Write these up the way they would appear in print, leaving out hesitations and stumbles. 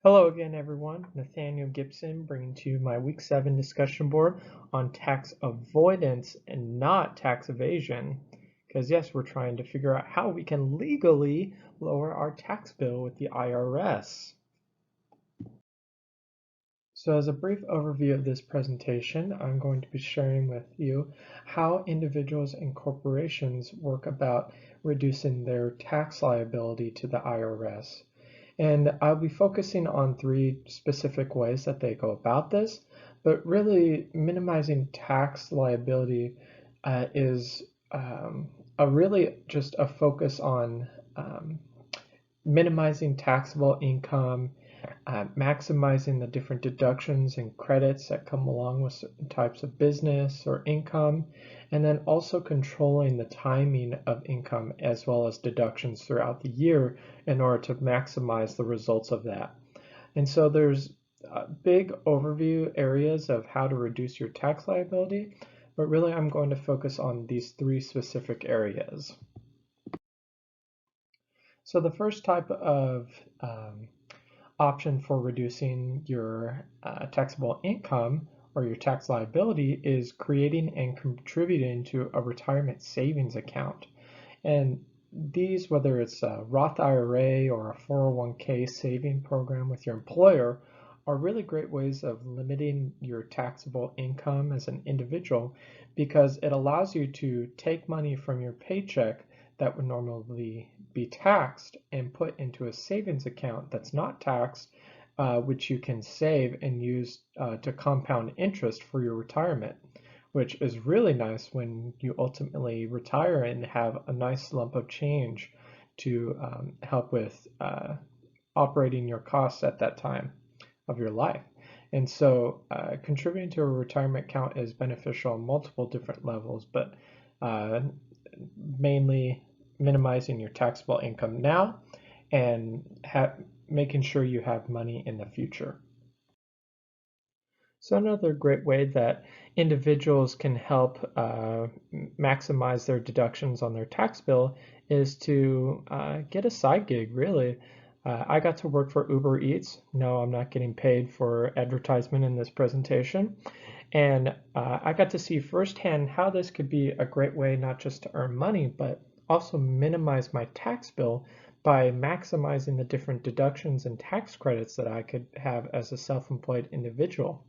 Hello again, everyone. Nathaniel Gibson bringing to you my Week 7 discussion board on tax avoidance and not tax evasion. Because, yes, we're trying to figure out how we can legally lower our tax bill with the IRS. So, as a brief overview of this presentation, I'm going to be sharing with you how individuals and corporations work about reducing their tax liability to the IRS. And I'll be focusing on three specific ways that they go about this, but really minimizing tax liability is a really just a focus on minimizing taxable income, maximizing the different deductions and credits that come along with certain types of business or income, and then also controlling the timing of income as well as deductions throughout the year in order to maximize the results of that. And so there's big overview areas of how to reduce your tax liability, but really I'm going to focus on these three specific areas. So the first type of option for reducing your taxable income or your tax liability is creating and contributing to a retirement savings account. And these, whether it's a Roth IRA or a 401k saving program with your employer, are really great ways of limiting your taxable income as an individual because it allows you to take money from your paycheck that would normally be taxed and put into a savings account that's not taxed, which you can save and use to compound interest for your retirement, which is really nice when you ultimately retire and have a nice lump of change to help with operating your costs at that time of your life. And so contributing to a retirement account is beneficial on multiple different levels, but mainly minimizing your taxable income now and making sure you have money in the future. So another great way that individuals can help maximize their deductions on their tax bill is to get a side gig, really. I got to work for Uber Eats. No, I'm not getting paid for advertisement in this presentation. And I got to see firsthand how this could be a great way not just to earn money, but also minimize my tax bill by maximizing the different deductions and tax credits that I could have as a self-employed individual.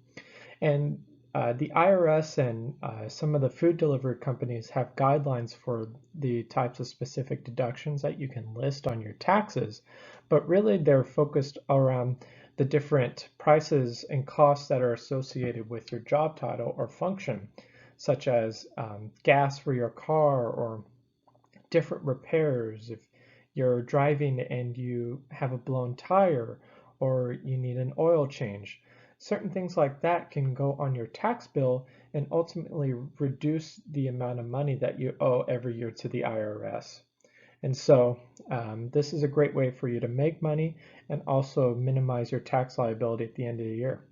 And the IRS and some of the food delivery companies have guidelines for the types of specific deductions that you can list on your taxes, but really they're focused around the different prices and costs that are associated with your job title or function, such as gas for your car or different repairs if you're driving and you have a blown tire or you need an oil change. Certain things like that can go on your tax bill and ultimately reduce the amount of money that you owe every year to the IRS. And so this is a great way for you to make money and also minimize your tax liability at the end of the year.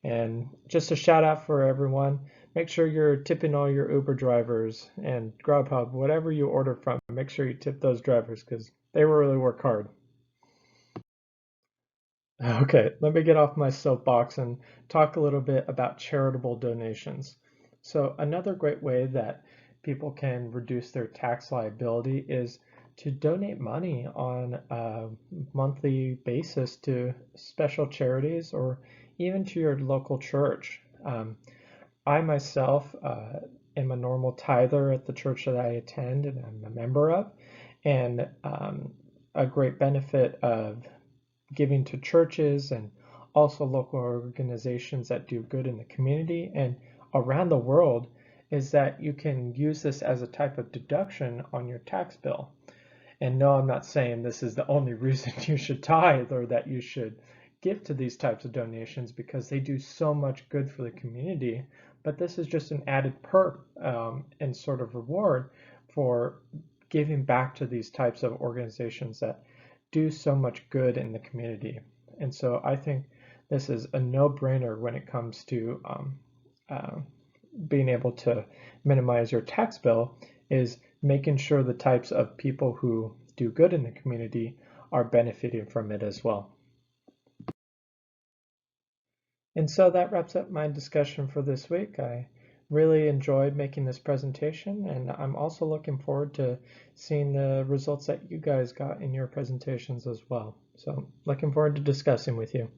And just a shout out for everyone, make sure you're tipping all your Uber drivers and Grubhub, whatever you order from, make sure you tip those drivers because they really work hard. Okay, let me get off my soapbox and talk a little bit about charitable donations. So another great way that people can reduce their tax liability is to donate money on a monthly basis to special charities or even to your local church. I myself am a normal tither at the church that I attend and I'm a member of, and a great benefit of giving to churches and also local organizations that do good in the community and around the world is that you can use this as a type of deduction on your tax bill. And no, I'm not saying this is the only reason you should tithe or that you should give to these types of donations because they do so much good for the community. But this is just an added perk and sort of reward for giving back to these types of organizations that do so much good in the community. And so I think this is a no-brainer when it comes to uh, being able to minimize your tax bill is making sure the types of people who do good in the community are benefiting from it as well. And so that wraps up my discussion for this week. I really enjoyed making this presentation, and I'm also looking forward to seeing the results that you guys got in your presentations as well. So looking forward to discussing with you.